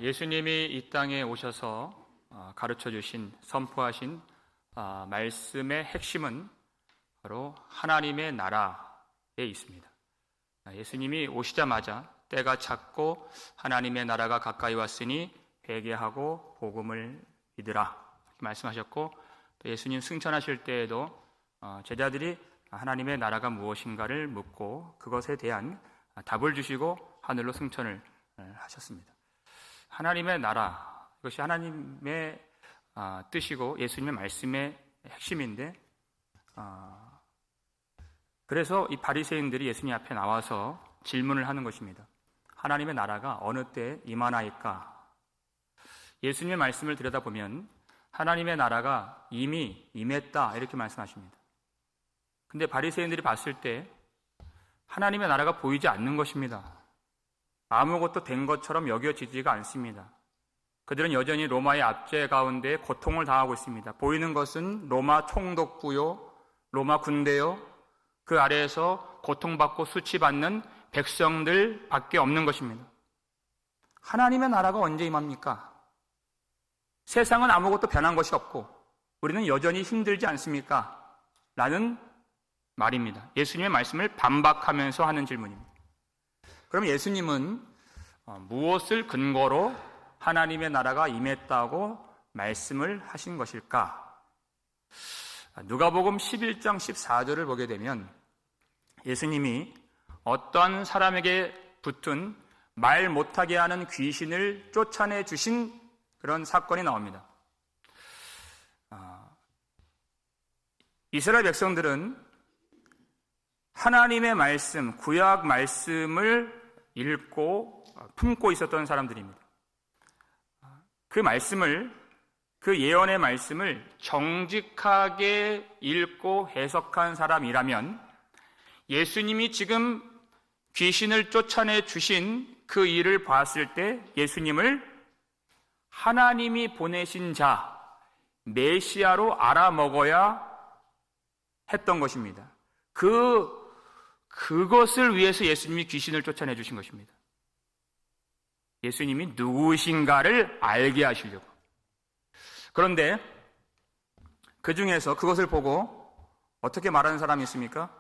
예수님이 이 땅에 오셔서 가르쳐 주신, 선포하신 말씀의 핵심은 바로 하나님의 나라에 있습니다. 예수님이 오시자마자 때가 찼고 하나님의 나라가 가까이 왔으니 회개하고 복음을 믿으라 이렇게 말씀하셨고, 또 예수님 승천하실 때에도 제자들이 하나님의 나라가 무엇인가를 묻고 그것에 대한 답을 주시고 하늘로 승천을 하셨습니다. 하나님의 나라, 이것이 하나님의 뜻이고 예수님의 말씀의 핵심인데, 그래서 이 바리새인들이 예수님 앞에 나와서 질문을 하는 것입니다. 하나님의 나라가 어느 때 임하나이까? 예수님의 말씀을 들여다보면 하나님의 나라가 이미 임했다 이렇게 말씀하십니다. 근데 바리새인들이 봤을 때 하나님의 나라가 보이지 않는 것입니다. 아무것도 된 것처럼 여겨지지가 않습니다. 그들은 여전히 로마의 압제 가운데 고통을 당하고 있습니다. 보이는 것은 로마 총독부요, 로마 군대요, 그 아래에서 고통받고 수치받는 백성들 밖에 없는 것입니다. 하나님의 나라가 언제 임합니까? 세상은 아무것도 변한 것이 없고 우리는 여전히 힘들지 않습니까? 라는 말입니다. 예수님의 말씀을 반박하면서 하는 질문입니다. 그럼 예수님은 무엇을 근거로 하나님의 나라가 임했다고 말씀을 하신 것일까? 누가복음 11장 14절을 보게 되면 예수님이 어떤 사람에게 붙은 말 못하게 하는 귀신을 쫓아내 주신 그런 사건이 나옵니다. 이스라엘 백성들은 하나님의 말씀, 구약 말씀을 읽고 품고 있었던 사람들입니다. 그 말씀을, 그 예언의 말씀을 정직하게 읽고 해석한 사람이라면 예수님이 지금 귀신을 쫓아내 주신 그 일을 봤을 때 예수님을 하나님이 보내신 자, 메시아로 알아먹어야 했던 것입니다. 그것을 위해서 예수님이 귀신을 쫓아내 주신 것입니다. 예수님이 누구신가를 알게 하시려고. 그런데 그 중에서 그것을 보고 어떻게 말하는 사람이 있습니까?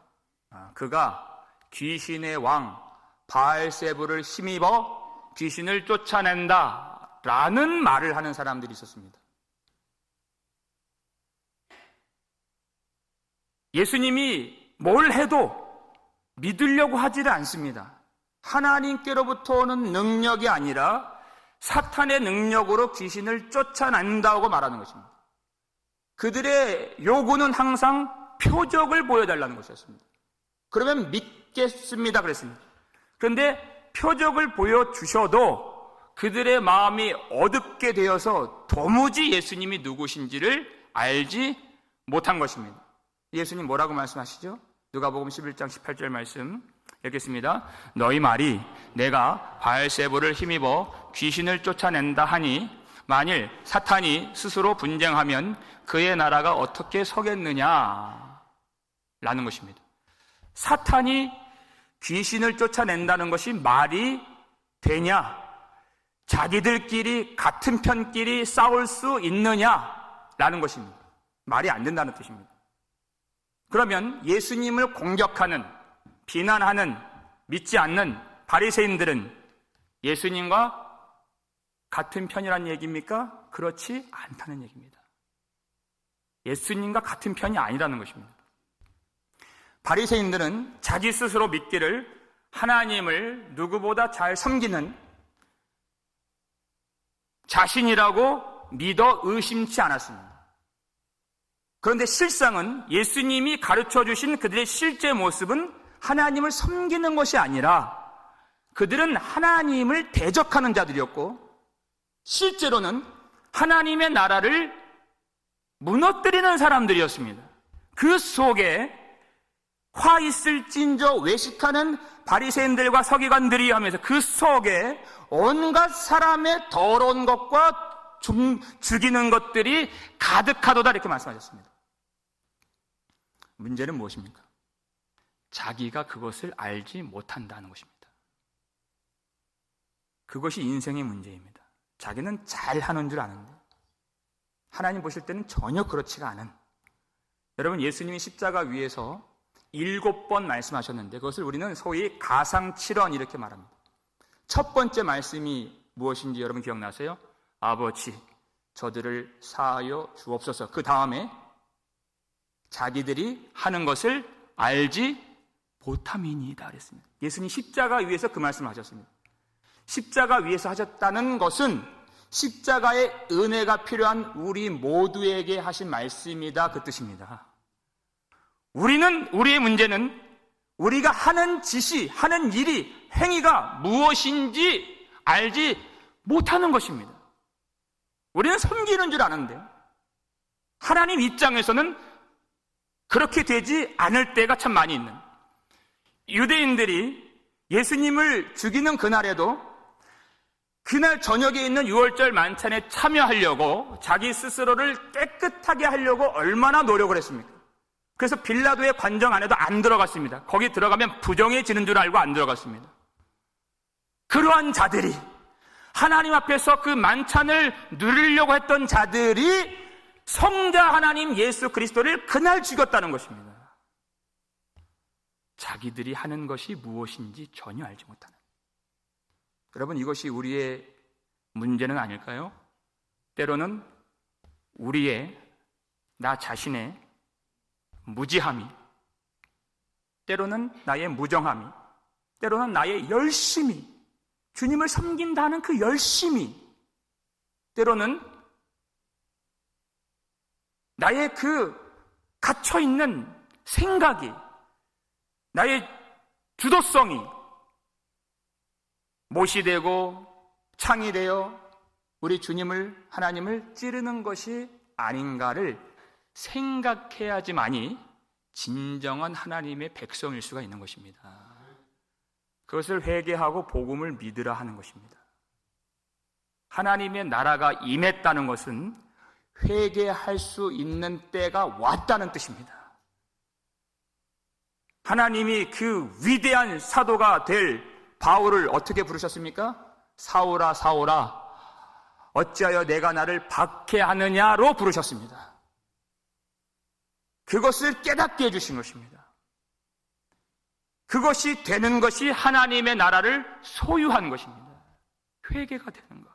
그가 귀신의 왕 바알세불을 힘입어 귀신을 쫓아낸다 라는 말을 하는 사람들이 있었습니다. 예수님이 뭘 해도 믿으려고 하지를 않습니다. 하나님께로부터 오는 능력이 아니라 사탄의 능력으로 귀신을 쫓아낸다고 말하는 것입니다. 그들의 요구는 항상 표적을 보여달라는 것이었습니다. 그러면 믿겠습니다 그랬습니다. 그런데 표적을 보여주셔도 그들의 마음이 어둡게 되어서 도무지 예수님이 누구신지를 알지 못한 것입니다. 예수님 뭐라고 말씀하시죠? 누가복음 11장 18절 말씀 읽겠습니다. 너희 말이 내가 바알세불을 힘입어 귀신을 쫓아낸다 하니 만일 사탄이 스스로 분쟁하면 그의 나라가 어떻게 서겠느냐 라는 것입니다. 사탄이 귀신을 쫓아낸다는 것이 말이 되냐? 자기들끼리 같은 편끼리 싸울 수 있느냐라는 것입니다. 말이 안 된다는 뜻입니다. 그러면 예수님을 공격하는, 비난하는, 믿지 않는 바리새인들은 예수님과 같은 편이라는 얘기입니까? 그렇지 않다는 얘기입니다. 예수님과 같은 편이 아니라는 것입니다. 바리새인들은 자기 스스로 믿기를 하나님을 누구보다 잘 섬기는 자신이라고 믿어 의심치 않았습니다. 그런데 실상은 예수님이 가르쳐 주신 그들의 실제 모습은 하나님을 섬기는 것이 아니라 그들은 하나님을 대적하는 자들이었고 실제로는 하나님의 나라를 무너뜨리는 사람들이었습니다. 그 속에 화 있을진저 외식하는 바리새인들과 서기관들이 하면서 그 속에 온갖 사람의 더러운 것과 죽이는 것들이 가득하도다 이렇게 말씀하셨습니다. 문제는 무엇입니까? 자기가 그것을 알지 못한다는 것입니다. 그것이 인생의 문제입니다. 자기는 잘하는 줄 아는데 하나님 보실 때는 전혀 그렇지가 않은, 여러분, 예수님이 십자가 위에서 7번 말씀하셨는데 그것을 우리는 소위 가상칠언 이렇게 말합니다. 첫 번째 말씀이 무엇인지 여러분 기억나세요? 아버지, 저들을 사하여 주옵소서. 그 다음에 자기들이 하는 것을 알지 못함이니이다 그랬습니다. 예수님 십자가 위에서 그 말씀을 하셨습니다. 십자가 위에서 하셨다는 것은 십자가의 은혜가 필요한 우리 모두에게 하신 말씀이다, 그 뜻입니다. 우리의 문제는 우리가 하는 짓이, 하는 일이, 행위가 무엇인지 알지 못하는 것입니다. 우리는 섬기는 줄 아는데 하나님 입장에서는 그렇게 되지 않을 때가 참 많이 있는, 유대인들이 예수님을 죽이는 그날에도 그날 저녁에 있는 유월절 만찬에 참여하려고 자기 스스로를 깨끗하게 하려고 얼마나 노력을 했습니까? 그래서 빌라도의 관정 안에도 안 들어갔습니다. 거기 들어가면 부정해지는 줄 알고 안 들어갔습니다. 그러한 자들이, 하나님 앞에서 그 만찬을 누리려고 했던 자들이 성자 하나님 예수 그리스도를 그날 죽였다는 것입니다. 자기들이 하는 것이 무엇인지 전혀 알지 못하는. 여러분, 이것이 우리의 문제는 아닐까요? 때로는 우리의, 나 자신의 무지함이, 때로는 나의 무정함이, 때로는 나의 열심이, 주님을 섬긴다는 그 열심이, 때로는 나의 그 갇혀있는 생각이, 나의 주도성이 못이 되고 창이 되어 우리 주님을, 하나님을 찌르는 것이 아닌가를 생각해야지만이 진정한 하나님의 백성일 수가 있는 것입니다. 그것을 회개하고 복음을 믿으라 하는 것입니다. 하나님의 나라가 임했다는 것은 회개할 수 있는 때가 왔다는 뜻입니다. 하나님이 그 위대한 사도가 될 바울을 어떻게 부르셨습니까? 사울아, 사울아, 어찌하여 내가 나를 박해하느냐로 부르셨습니다. 그것을 깨닫게 해주신 것입니다. 그것이 되는 것이 하나님의 나라를 소유한 것입니다. 회개가 되는 것.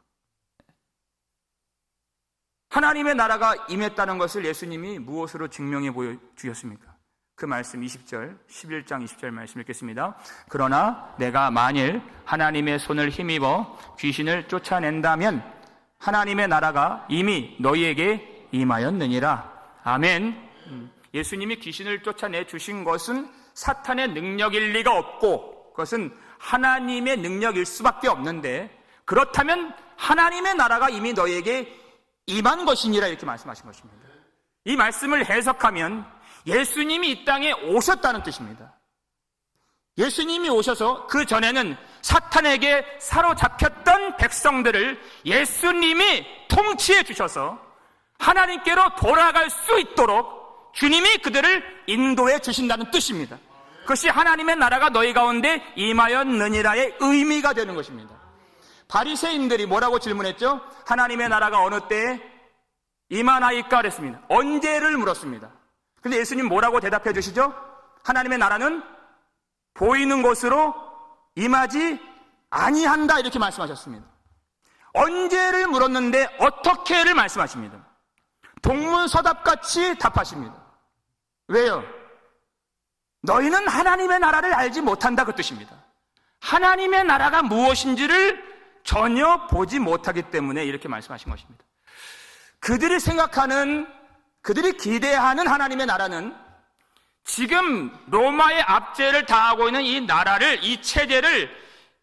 하나님의 나라가 임했다는 것을 예수님이 무엇으로 증명해 보여주셨습니까? 그 말씀 20절, 11장 20절 말씀 읽겠습니다. 그러나 내가 만일 하나님의 손을 힘입어 귀신을 쫓아낸다면 하나님의 나라가 이미 너희에게 임하였느니라. 아멘. 예수님이 귀신을 쫓아내 주신 것은 사탄의 능력일 리가 없고 그것은 하나님의 능력일 수밖에 없는데, 그렇다면 하나님의 나라가 이미 너희에게 임한 것이니라 이렇게 말씀하신 것입니다. 이 말씀을 해석하면 예수님이 이 땅에 오셨다는 뜻입니다. 예수님이 오셔서 그 전에는 사탄에게 사로잡혔던 백성들을 예수님이 통치해 주셔서 하나님께로 돌아갈 수 있도록 주님이 그들을 인도해 주신다는 뜻입니다. 그것이 하나님의 나라가 너희 가운데 임하였느니라의 의미가 되는 것입니다. 바리새인들이 뭐라고 질문했죠? 하나님의 나라가 어느 때에 임하나이까 그랬습니다. 언제를 물었습니다. 근데 예수님 뭐라고 대답해 주시죠? 하나님의 나라는 보이는 것으로 임하지 아니한다 이렇게 말씀하셨습니다. 언제를 물었는데 어떻게를 말씀하십니다. 동문서답같이 답하십니다. 왜요? 너희는 하나님의 나라를 알지 못한다 그 뜻입니다. 하나님의 나라가 무엇인지를 전혀 보지 못하기 때문에 이렇게 말씀하신 것입니다. 그들이 생각하는, 그들이 기대하는 하나님의 나라는 지금 로마의 압제를 당하고 있는 이 나라를, 이 체제를,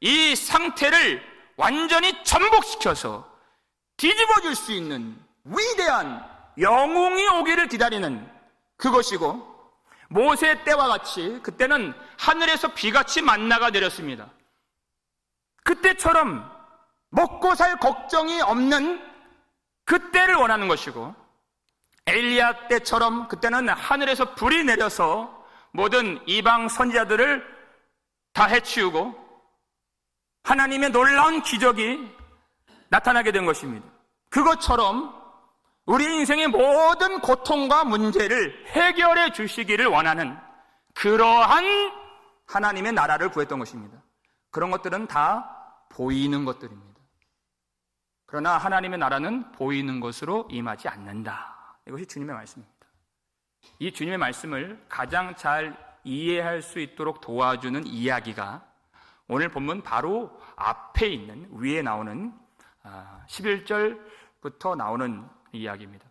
이 상태를 완전히 전복시켜서 뒤집어줄 수 있는 위대한 영웅이 오기를 기다리는 그것이고, 모세 때와 같이 그때는 하늘에서 비같이 만나가 내렸습니다. 그때처럼 먹고 살 걱정이 없는 그때를 원하는 것이고, 엘리야 때처럼 그때는 하늘에서 불이 내려서 모든 이방 선지자들을 다 해치우고 하나님의 놀라운 기적이 나타나게 된 것입니다. 그것처럼 우리 인생의 모든 고통과 문제를 해결해 주시기를 원하는 그러한 하나님의 나라를 구했던 것입니다. 그런 것들은 다 보이는 것들입니다. 그러나 하나님의 나라는 보이는 것으로 임하지 않는다. 이것이 주님의 말씀입니다. 이 주님의 말씀을 가장 잘 이해할 수 있도록 도와주는 이야기가 오늘 본문 바로 앞에 있는, 위에 나오는 11절부터 나오는 이야기입니다.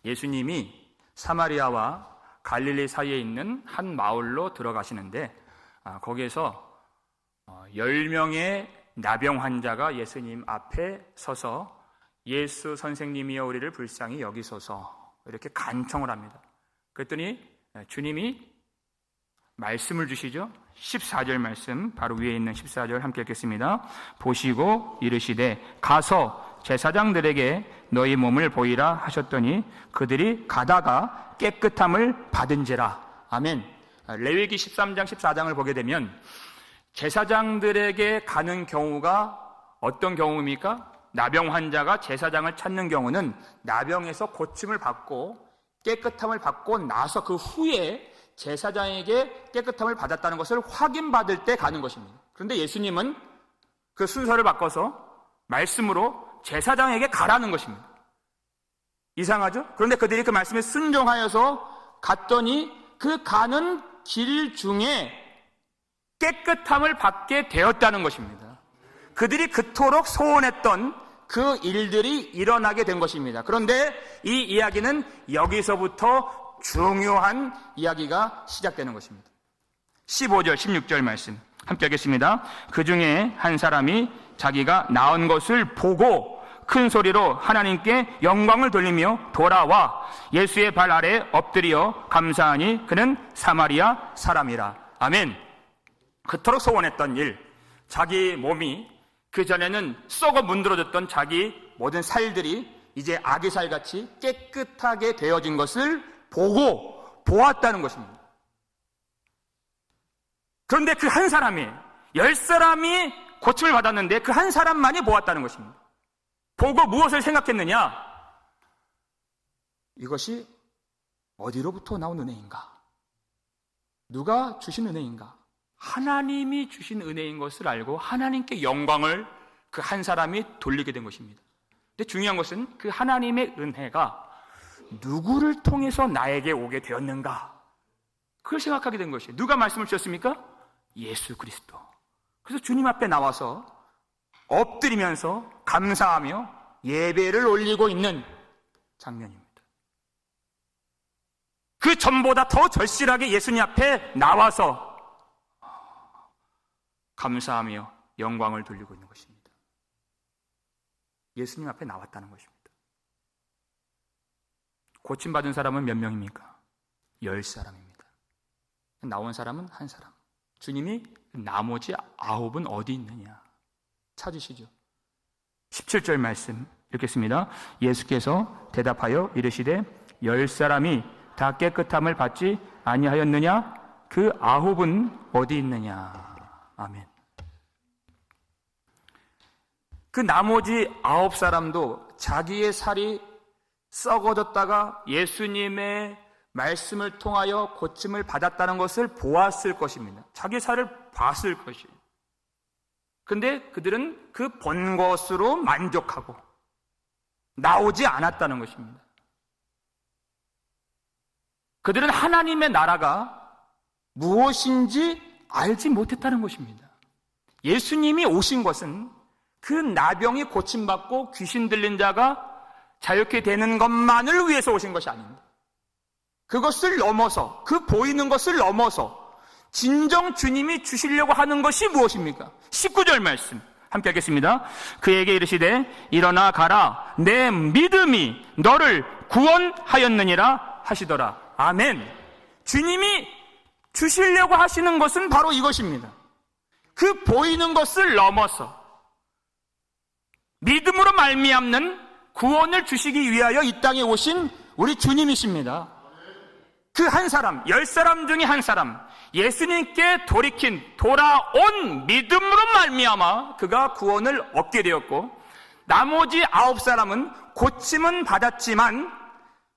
예수님이 사마리아와 갈릴리 사이에 있는 한 마을로 들어가시는데 거기에서 10명의 나병 환자가 예수님 앞에 서서 예수 선생님이여 우리를 불쌍히 여기소서 이렇게 간청을 합니다. 그랬더니 주님이 말씀을 주시죠. 14절 말씀, 바로 위에 있는 14절 함께 읽겠습니다. 보시고 이르시되 가서 제사장들에게 너희 몸을 보이라 하셨더니 그들이 가다가 깨끗함을 받은지라. 아멘. 레위기 13장 14장을 보게 되면 제사장들에게 가는 경우가 어떤 경우입니까? 나병 환자가 제사장을 찾는 경우는 나병에서 고침을 받고 깨끗함을 받고 나서 그 후에 제사장에게 깨끗함을 받았다는 것을 확인받을 때 가는 것입니다. 그런데 예수님은 그 순서를 바꿔서 말씀으로 제사장에게 가라는 것입니다. 이상하죠? 그런데 그들이 그 말씀에 순종하여서 갔더니 그 가는 길 중에 깨끗함을 받게 되었다는 것입니다. 그들이 그토록 소원했던 그 일들이 일어나게 된 것입니다. 그런데 이 이야기는 여기서부터 중요한 이야기가 시작되는 것입니다. 15절, 16절 말씀 함께 하겠습니다. 그 중에 한 사람이 자기가 나은 것을 보고 큰 소리로 하나님께 영광을 돌리며 돌아와 예수의 발 아래 엎드려 감사하니 그는 사마리아 사람이라. 아멘. 그토록 소원했던 일, 자기 몸이 그전에는 썩어 문드러졌던 자기 모든 살들이 이제 아기살같이 깨끗하게 되어진 것을 보고 보았다는 것입니다. 그런데 그 한 사람이, 10사람이 고침을 받았는데 그 한 사람만이 보았다는 것입니다. 보고 무엇을 생각했느냐? 이것이 어디로부터 나온 은혜인가? 누가 주신 은혜인가? 하나님이 주신 은혜인 것을 알고 하나님께 영광을 그 한 사람이 돌리게 된 것입니다. 근데 중요한 것은 그 하나님의 은혜가 누구를 통해서 나에게 오게 되었는가? 그걸 생각하게 된 것이에요. 누가 말씀을 주셨습니까? 예수 그리스도. 그래서 주님 앞에 나와서 엎드리면서 감사하며 예배를 올리고 있는 장면입니다. 그 전보다 더 절실하게 예수님 앞에 나와서 감사하며 영광을 돌리고 있는 것입니다. 예수님 앞에 나왔다는 것입니다. 고침받은 사람은 몇 명입니까? 10사람입니다. 나온 사람은 한 사람. 주님이 나머지 9은 어디 있느냐 찾으시죠. 17절 말씀 읽겠습니다. 예수께서 대답하여 이르시되 10사람이 다 깨끗함을 받지 아니하였느냐? 그 9은 어디 있느냐? 아멘. 그 나머지 9사람도 자기의 살이 썩어졌다가 예수님의 말씀을 통하여 고침을 받았다는 것을 보았을 것입니다. 자기 살을 봤을 것이에요. 근데 그들은 그 본 것으로 만족하고 나오지 않았다는 것입니다. 그들은 하나님의 나라가 무엇인지 알지 못했다는 것입니다. 예수님이 오신 것은 그 나병이 고침받고 귀신 들린 자가 자유케 되는 것만을 위해서 오신 것이 아닙니다. 그것을 넘어서, 그 보이는 것을 넘어서 진정 주님이 주시려고 하는 것이 무엇입니까? 19절 말씀 함께 하겠습니다. 그에게 이르시되 일어나 가라, 내 믿음이 너를 구원하였느니라 하시더라. 아멘. 주님이 주시려고 하시는 것은 바로 이것입니다. 그 보이는 것을 넘어서 믿음으로 말미암는 구원을 주시기 위하여 이 땅에 오신 우리 주님이십니다. 그 한 사람, 10사람 중에 한 사람, 예수님께 돌아온 믿음으로 말미암아 그가 구원을 얻게 되었고, 나머지 9사람은 고침은 받았지만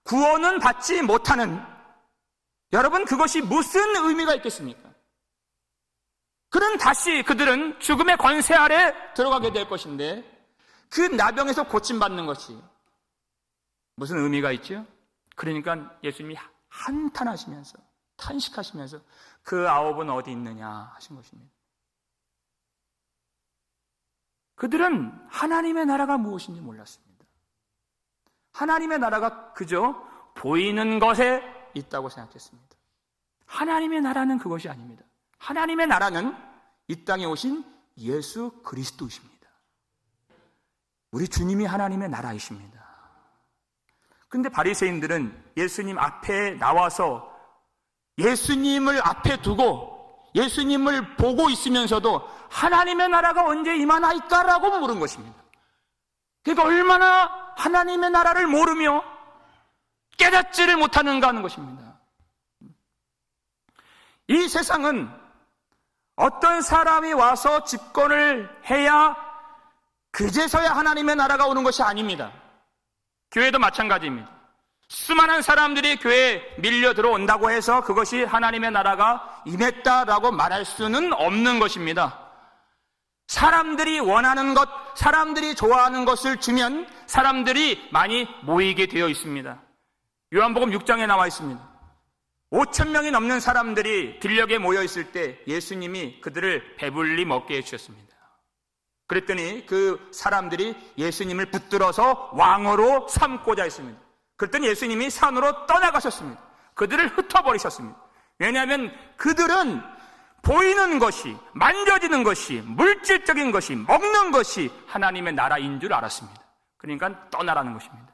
구원은 받지 못하는, 여러분, 그것이 무슨 의미가 있겠습니까? 그들은 죽음의 권세 아래 들어가게 될 것인데, 그 나병에서 고침받는 것이 무슨 의미가 있죠? 그러니까 예수님이 한탄하시면서, 탄식하시면서 그 9은 어디 있느냐 하신 것입니다. 그들은 하나님의 나라가 무엇인지 몰랐습니다. 하나님의 나라가 그저 보이는 것에 있다고 생각했습니다. 하나님의 나라는 그것이 아닙니다. 하나님의 나라는 이 땅에 오신 예수 그리스도이십니다. 우리 주님이 하나님의 나라이십니다. 그런데 바리새인들은 예수님 앞에 나와서 예수님을 앞에 두고 예수님을 보고 있으면서도 하나님의 나라가 언제 임하나이까라고 물은 것입니다. 그러니까 얼마나 하나님의 나라를 모르며 깨닫지를 못하는가 하는 것입니다. 이 세상은 어떤 사람이 와서 집권을 해야 그제서야 하나님의 나라가 오는 것이 아닙니다. 교회도 마찬가지입니다. 수많은 사람들이 교회에 밀려 들어온다고 해서 그것이 하나님의 나라가 임했다라고 말할 수는 없는 것입니다. 사람들이 원하는 것, 사람들이 좋아하는 것을 주면 사람들이 많이 모이게 되어 있습니다. 요한복음 6장에 나와 있습니다. 5,000명이 넘는 사람들이 들녘에 모여 있을 때 예수님이 그들을 배불리 먹게 해주셨습니다. 그랬더니 그 사람들이 예수님을 붙들어서 왕으로 삼고자 했습니다. 그랬더니 예수님이 산으로 떠나가셨습니다. 그들을 흩어버리셨습니다. 왜냐하면 그들은 보이는 것이, 만져지는 것이, 물질적인 것이, 먹는 것이 하나님의 나라인 줄 알았습니다. 그러니까 떠나라는 것입니다.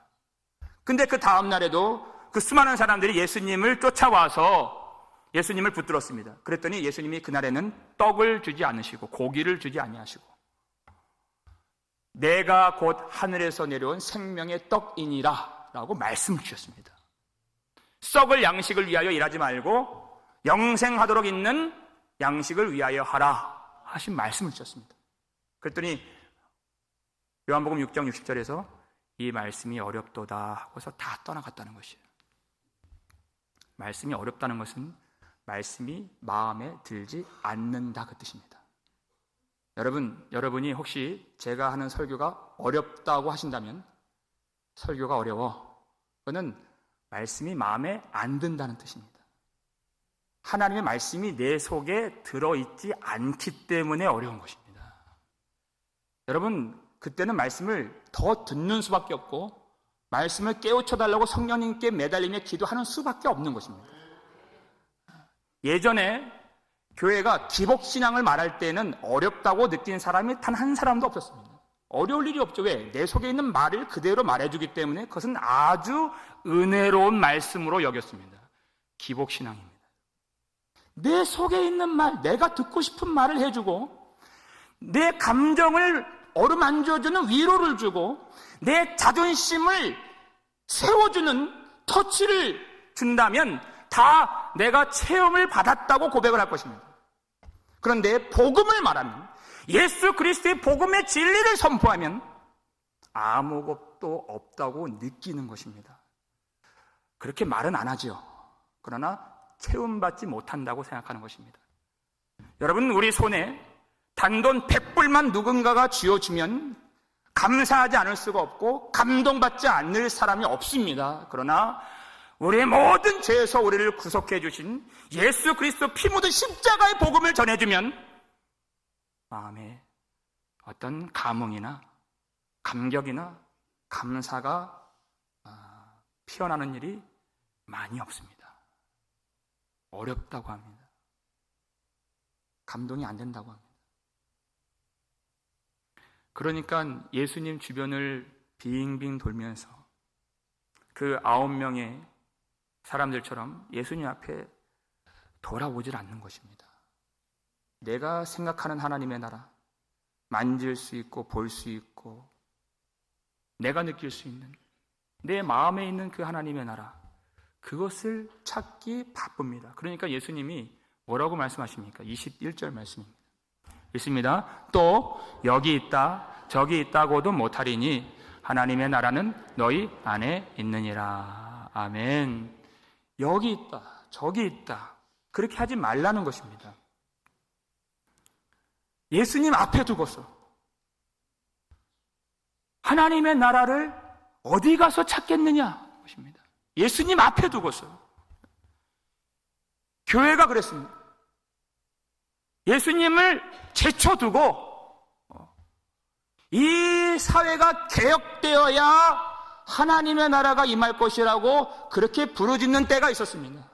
근데 그 다음 날에도 그 수많은 사람들이 예수님을 쫓아와서 예수님을 붙들었습니다. 그랬더니 예수님이 그날에는 떡을 주지 않으시고 고기를 주지 아니하시고 내가 곧 하늘에서 내려온 생명의 떡이니라 라고 말씀을 주셨습니다. 썩을 양식을 위하여 일하지 말고 영생하도록 있는 양식을 위하여 하라 하신 말씀을 주셨습니다. 그랬더니 요한복음 6장 60절에서 이 말씀이 어렵도다 하고서 다 떠나갔다는 것이에요. 말씀이 어렵다는 것은 말씀이 마음에 들지 않는다 그 뜻입니다. 여러분이 혹시 제가 하는 설교가 어렵다고 하신다면 설교가 어려워. 그거는 말씀이 마음에 안 든다는 뜻입니다. 하나님의 말씀이 내 속에 들어있지 않기 때문에 어려운 것입니다. 여러분, 그때는 말씀을 더 듣는 수밖에 없고 말씀을 깨우쳐달라고 성령님께 매달리며 기도하는 수밖에 없는 것입니다. 예전에 교회가 기복신앙을 말할 때는 어렵다고 느낀 사람이 단 한 사람도 없었습니다. 어려울 일이 없죠. 왜? 내 속에 있는 말을 그대로 말해주기 때문에 그것은 아주 은혜로운 말씀으로 여겼습니다. 기복신앙입니다. 내 속에 있는 말, 내가 듣고 싶은 말을 해주고 내 감정을 어루만져주는 위로를 주고 내 자존심을 세워주는 터치를 준다면 다 내가 체험을 받았다고 고백을 할 것입니다. 그런데 복음을 말하면, 예수 그리스도의 복음의 진리를 선포하면 아무것도 없다고 느끼는 것입니다. 그렇게 말은 안 하죠. 그러나 체험받지 못한다고 생각하는 것입니다. 여러분, 우리 손에 단돈 100불만 누군가가 쥐어주면 감사하지 않을 수가 없고 감동받지 않을 사람이 없습니다. 그러나 우리의 모든 죄에서 우리를 구속해 주신 예수 그리스도 피 묻은 십자가의 복음을 전해주면 마음에 어떤 감흥이나 감격이나 감사가 피어나는 일이 많이 없습니다. 어렵다고 합니다. 감동이 안 된다고 합니다. 그러니까 예수님 주변을 빙빙 돌면서 그 9명의 사람들처럼 예수님 앞에 돌아오질 않는 것입니다. 내가 생각하는 하나님의 나라, 만질 수 있고 볼 수 있고 내가 느낄 수 있는 내 마음에 있는 그 하나님의 나라, 그것을 찾기 바쁩니다. 그러니까 예수님이 뭐라고 말씀하십니까? 21절 말씀입니다. 있습니다. 또 여기 있다 저기 있다고도 못하리니 하나님의 나라는 너희 안에 있느니라. 아멘. 여기 있다 저기 있다 그렇게 하지 말라는 것입니다. 예수님 앞에 두고서 하나님의 나라를 어디 가서 찾겠느냐 것입니다. 예수님 앞에 두고서. 교회가 그랬습니다. 예수님을 제쳐두고 이 사회가 개혁되어야 하나님의 나라가 임할 것이라고 그렇게 부르짖는 때가 있었습니다.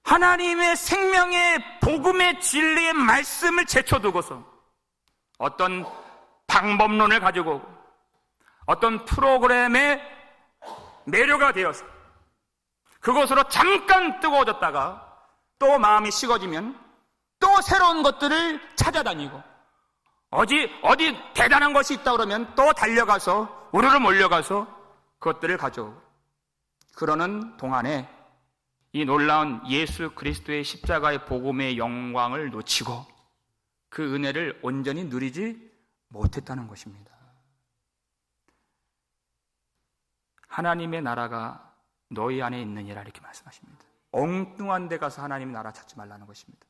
하나님의 생명의 복음의 진리의 말씀을 제쳐두고서 어떤 방법론을 가지고 오고 어떤 프로그램에 매료가 되어서 그것으로 잠깐 뜨거워졌다가 또 마음이 식어지면 또 새로운 것들을 찾아다니고 어디 대단한 것이 있다 그러면 또 달려가서 우르르 몰려가서 그것들을 가져오고 그러는 동안에 이 놀라운 예수 그리스도의 십자가의 복음의 영광을 놓치고 그 은혜를 온전히 누리지 못했다는 것입니다. 하나님의 나라가 너희 안에 있느니라 이렇게 말씀하십니다. 엉뚱한 데 가서 하나님의 나라 찾지 말라는 것입니다.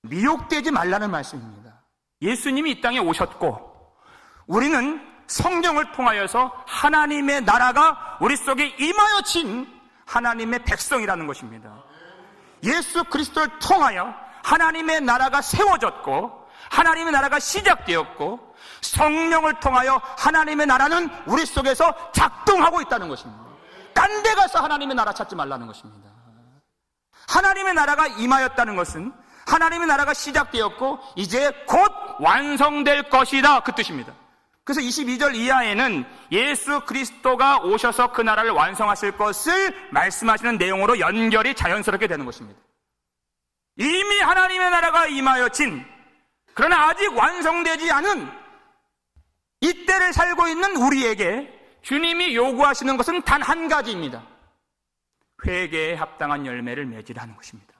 미혹되지 말라는 말씀입니다. 예수님이 이 땅에 오셨고 우리는 성령을 통하여서 하나님의 나라가 우리 속에 임하여진 하나님의 백성이라는 것입니다. 예수 그리스도를 통하여 하나님의 나라가 세워졌고 하나님의 나라가 시작되었고 성령을 통하여 하나님의 나라는 우리 속에서 작동하고 있다는 것입니다. 딴 데 가서 하나님의 나라 찾지 말라는 것입니다. 하나님의 나라가 임하였다는 것은 하나님의 나라가 시작되었고 이제 곧 완성될 것이다 그 뜻입니다. 그래서 22절 이하에는 예수 그리스도가 오셔서 그 나라를 완성하실 것을 말씀하시는 내용으로 연결이 자연스럽게 되는 것입니다. 이미 하나님의 나라가 임하여진 그러나 아직 완성되지 않은 이때를 살고 있는 우리에게 주님이 요구하시는 것은 단 한 가지입니다. 회개에 합당한 열매를 맺으라는 것입니다.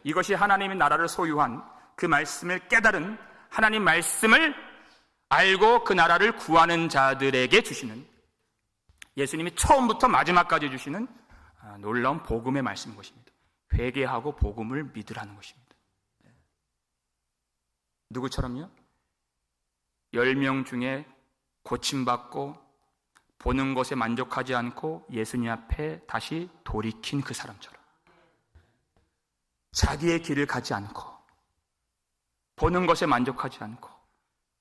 이것이 하나님의 나라를 소유한 그 말씀을 깨달은 하나님 말씀을 알고 그 나라를 구하는 자들에게 주시는 예수님이 처음부터 마지막까지 주시는 놀라운 복음의 말씀인 것입니다. 회개하고 복음을 믿으라는 것입니다. 누구처럼요? 10명 중에 고침받고 보는 것에 만족하지 않고 예수님 앞에 다시 돌이킨 그 사람처럼 자기의 길을 가지 않고 보는 것에 만족하지 않고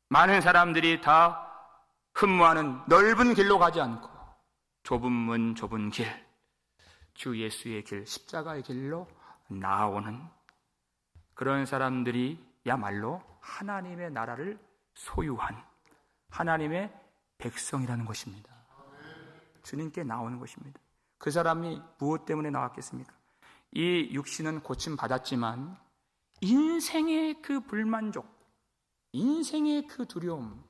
많은 사람들이 다 흠모하는 넓은 길로 가지 않고 좁은 문 좁은 길 주 예수의 길 십자가의 길로 나아오는 그런 사람들이야말로 하나님의 나라를 소유한 하나님의 백성이라는 것입니다. 주님께 나오는 것입니다. 그 사람이 무엇 때문에 나왔겠습니까? 이 육신은 고침받았지만 인생의 그 불만족, 인생의 그 두려움,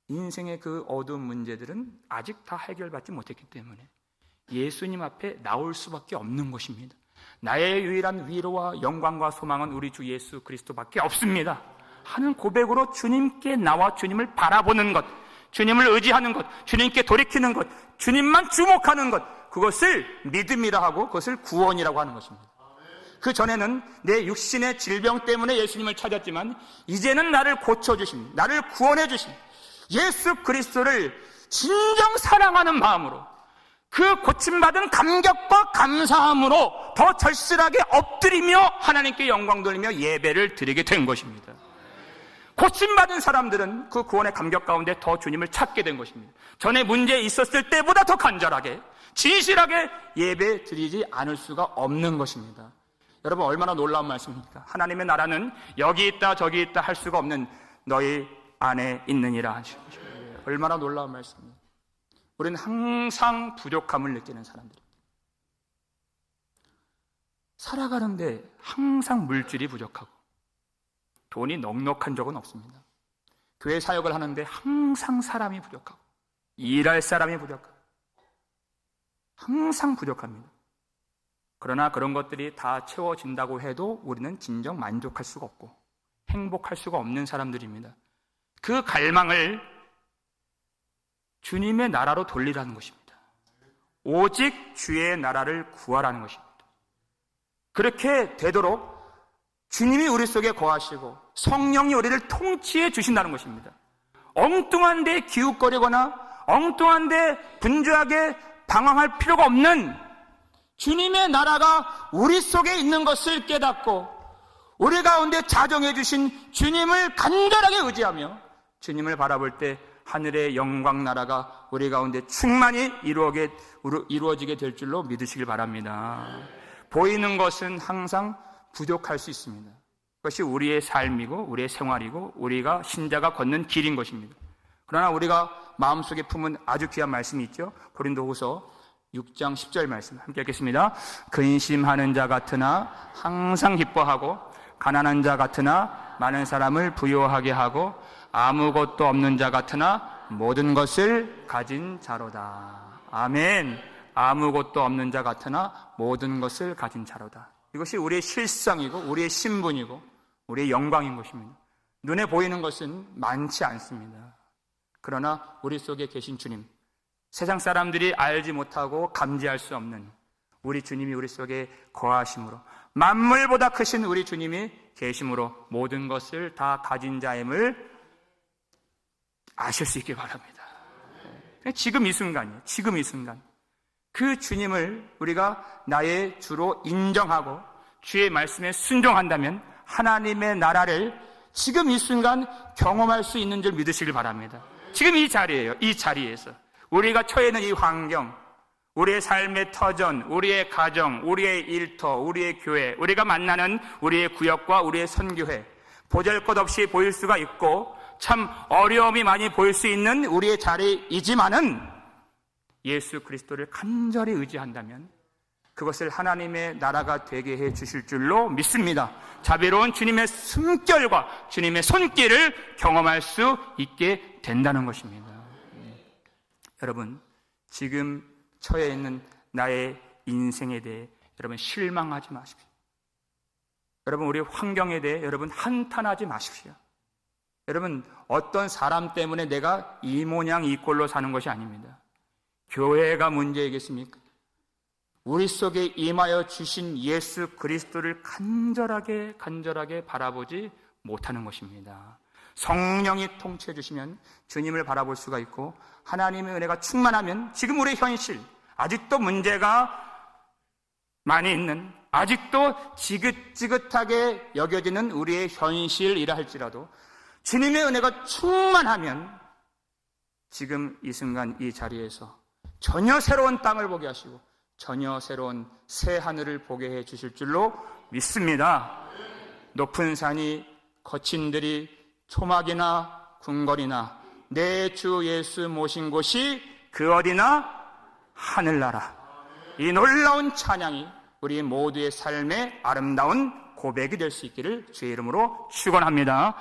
인생의 그 어두운 문제들은 아직 다 해결받지 못했기 때문에 예수님 앞에 나올 수밖에 없는 것입니다. 나의 유일한 위로와 영광과 소망은 우리 주 예수 그리스도밖에 없습니다 하는 고백으로 주님께 나와 주님을 바라보는 것, 주님을 의지하는 것, 주님께 돌이키는 것, 주님만 주목하는 것, 그것을 믿음이라 하고 그것을 구원이라고 하는 것입니다. 그 전에는 내 육신의 질병 때문에 예수님을 찾았지만 이제는 나를 고쳐주신, 나를 구원해주신 예수 그리스도를 진정 사랑하는 마음으로 그 고침받은 감격과 감사함으로 더 절실하게 엎드리며 하나님께 영광 돌리며 예배를 드리게 된 것입니다. 고침받은 사람들은 그 구원의 감격 가운데 더 주님을 찾게 된 것입니다. 전에 문제 있었을 때보다 더 간절하게 진실하게 예배 드리지 않을 수가 없는 것입니다. 여러분 얼마나 놀라운 말씀입니까? 하나님의 나라는 여기 있다 저기 있다 할 수가 없는 너희 안에 있느니라 하시는 것입니다. 얼마나 놀라운 말씀입니다. 우리는 항상 부족함을 느끼는 사람들입니다. 살아가는데 항상 물질이 부족하고 돈이 넉넉한 적은 없습니다. 교회 사역을 하는데 항상 사람이 부족하고 일할 사람이 부족하고 항상 부족합니다. 그러나 그런 것들이 다 채워진다고 해도 우리는 진정 만족할 수가 없고 행복할 수가 없는 사람들입니다. 그 갈망을 주님의 나라로 돌리라는 것입니다. 오직 주의 나라를 구하라는 것입니다. 그렇게 되도록 주님이 우리 속에 거하시고 성령이 우리를 통치해 주신다는 것입니다. 엉뚱한 데 기웃거리거나 엉뚱한 데 분주하게 방황할 필요가 없는 주님의 나라가 우리 속에 있는 것을 깨닫고 우리 가운데 자정해 주신 주님을 간절하게 의지하며 주님을 바라볼 때 하늘의 영광 나라가 우리 가운데 충만히 이루어지게 될 줄로 믿으시길 바랍니다. 보이는 것은 항상 부족할 수 있습니다. 그것이 우리의 삶이고 우리의 생활이고 우리가 신자가 걷는 길인 것입니다. 그러나 우리가 마음속에 품은 아주 귀한 말씀이 있죠. 고린도후서 6장 10절 말씀 함께 읽겠습니다. 근심하는 자 같으나 항상 기뻐하고 가난한 자 같으나 많은 사람을 부요하게 하고 아무것도 없는 자 같으나 모든 것을 가진 자로다. 아멘. 아무것도 없는 자 같으나 모든 것을 가진 자로다. 이것이 우리의 실상이고 우리의 신분이고 우리의 영광인 것입니다. 눈에 보이는 것은 많지 않습니다. 그러나 우리 속에 계신 주님, 세상 사람들이 알지 못하고 감지할 수 없는 우리 주님이 우리 속에 거하심으로 만물보다 크신 우리 주님이 계심으로 모든 것을 다 가진 자임을 아실 수 있길 바랍니다. 지금 이 순간이에요. 지금 이 순간. 그 주님을 우리가 나의 주로 인정하고 주의 말씀에 순종한다면 하나님의 나라를 지금 이 순간 경험할 수 있는 줄 믿으시길 바랍니다. 지금 이 자리예요. 이 자리에서 우리가 처해 있는 이 환경, 우리의 삶의 터전, 우리의 가정, 우리의 일터, 우리의 교회, 우리가 만나는 우리의 구역과 우리의 선교회, 보잘것없이 보일 수가 있고 참 어려움이 많이 보일 수 있는 우리의 자리이지만은 예수 그리스도를 간절히 의지한다면 그것을 하나님의 나라가 되게 해 주실 줄로 믿습니다. 자비로운 주님의 숨결과 주님의 손길을 경험할 수 있게 된다는 것입니다. 여러분, 지금 처해 있는 나의 인생에 대해 여러분 실망하지 마십시오. 여러분, 우리 환경에 대해 여러분 한탄하지 마십시오. 여러분, 어떤 사람 때문에 내가 이 모양 이 꼴로 사는 것이 아닙니다. 교회가 문제이겠습니까? 우리 속에 임하여 주신 예수 그리스도를 간절하게 바라보지 못하는 것입니다. 성령이 통치해 주시면 주님을 바라볼 수가 있고 하나님의 은혜가 충만하면 지금 우리의 현실, 아직도 문제가 많이 있는, 아직도 지긋지긋하게 여겨지는 우리의 현실이라 할지라도 주님의 은혜가 충만하면 지금 이 순간 이 자리에서 전혀 새로운 땅을 보게 하시고 전혀 새로운 새 하늘을 보게 해 주실 줄로 믿습니다. 높은 산이 거친 들이 초막이나 궁궐이나 내 주 예수 모신 곳이 그 어디나 하늘나라. 이 놀라운 찬양이 우리 모두의 삶의 아름다운 고백이 될 수 있기를 주의 이름으로 축원합니다.